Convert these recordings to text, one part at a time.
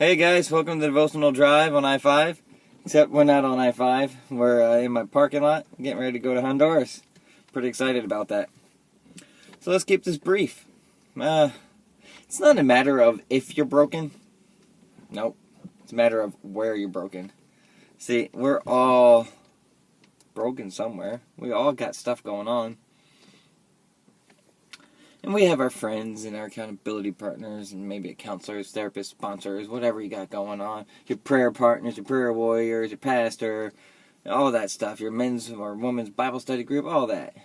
Hey guys, welcome to the Devotional Drive on I-5. Except we're not on I-5. We're in my parking lot, getting ready to go to Honduras. Pretty excited about that. So let's keep this brief. It's not a matter of if you're broken. Nope. It's a matter of where you're broken. See, we're all broken somewhere. We all got stuff going on. And we have our friends and our accountability partners and maybe counselors, therapists, sponsors, whatever you got going on. Your prayer partners, your prayer warriors, your pastor, all that stuff. Your men's or women's Bible study group, all that.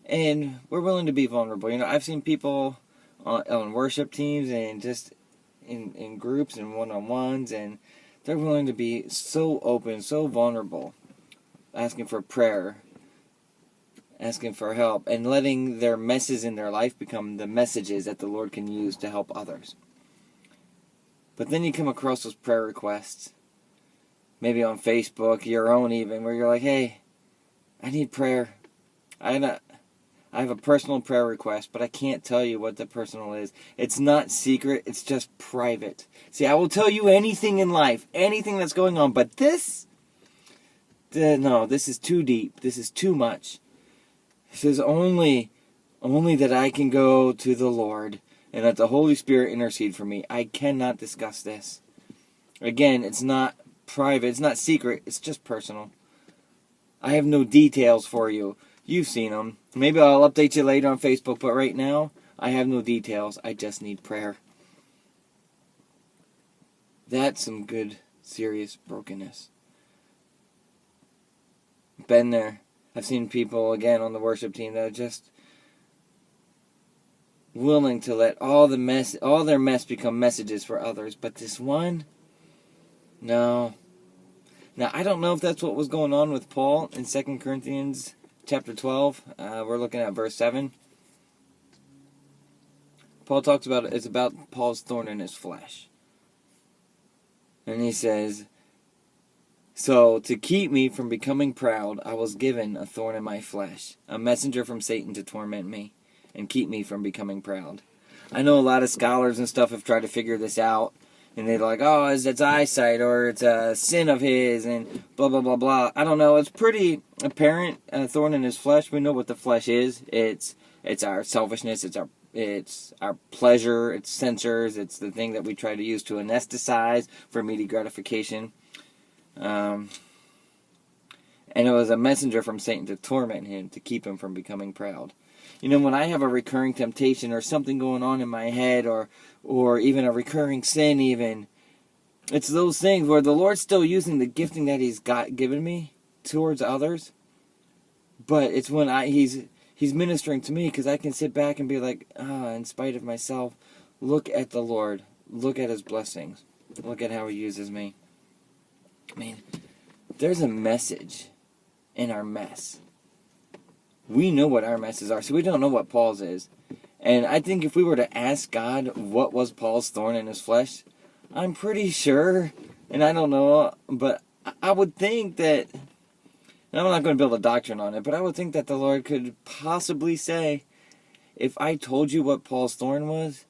And we're willing to be vulnerable. You know, I've seen people on worship teams and just in groups and one-on-ones, and they're willing to be so open, so vulnerable, asking for prayer, asking for help, and letting their messes in their life become the messages that the Lord can use to help others. But then you come across those prayer requests, maybe on Facebook, your own even, where you're like, hey, I need prayer. I have a personal prayer request, but I can't tell you what the personal is. It's not secret, it's just private. See, I will tell you anything in life, anything that's going on, but this is too deep. This is too much. It says only that I can go to the Lord and let the Holy Spirit intercede for me. I cannot discuss this. Again, it's not private. It's not secret. It's just personal. I have no details for you. You've seen them. Maybe I'll update you later on Facebook, but right now, I have no details. I just need prayer. That's some good, serious brokenness. Been there. I've seen people, again, on the worship team that are just willing to let all their mess become messages for others. But this one, no. Now, I don't know if that's what was going on with Paul in 2 Corinthians chapter 12. We're looking at verse 7. Paul talks about it's about Paul's thorn in his flesh. And he says, so, to keep me from becoming proud, I was given a thorn in my flesh, a messenger from Satan to torment me, and keep me from becoming proud. I know a lot of scholars and stuff have tried to figure this out, and they're like, oh, it's eyesight, or it's a sin of his, and blah, blah, blah, blah. I don't know, it's pretty apparent, a thorn in his flesh. We know what the flesh is. It's our selfishness, it's our pleasure, it's censors, it's the thing that we try to use to anesthetize for immediate gratification. And it was a messenger from Satan to torment him, to keep him from becoming proud. You know, when I have a recurring temptation or something going on in my head, or even a recurring sin even, it's those things where the Lord's still using the gifting that He's given me towards others, but it's when He's ministering to me, because I can sit back and be like, in spite of myself, look at the Lord, look at His blessings, look at how He uses me. I mean, there's a message in our mess. We know what our messes are, so we don't know what Paul's is. And I think if we were to ask God what was Paul's thorn in his flesh, I'm pretty sure, and I don't know, but I would think that, and I'm not going to build a doctrine on it, but I would think that the Lord could possibly say, if I told you what Paul's thorn was,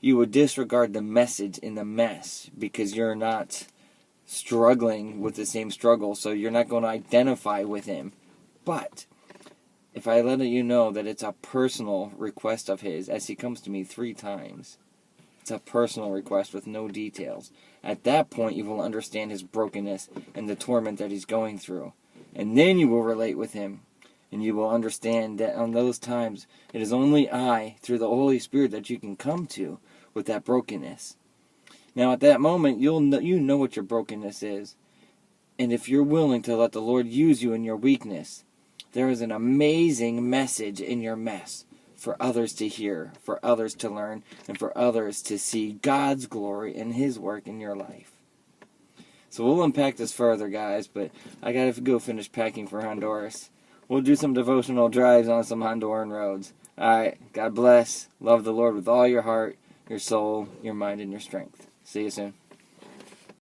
you would disregard the message in the mess, because you're not struggling with the same struggle, so you're not going to identify with him. But if I let you know that it's a personal request of his, as he comes to me 3 times, it's a personal request with no details. At that point, you will understand his brokenness and the torment that he's going through. And then you will relate with him, and you will understand that on those times, it is only I, through the Holy Spirit, that you can come to with that brokenness. Now, at that moment, you know what your brokenness is. And if you're willing to let the Lord use you in your weakness, there is an amazing message in your mess for others to hear, for others to learn, and for others to see God's glory and His work in your life. So we'll unpack this further, guys, but I got to go finish packing for Honduras. We'll do some devotional drives on some Honduran roads. All right, God bless. Love the Lord with all your heart, your soul, your mind, and your strength. See you soon.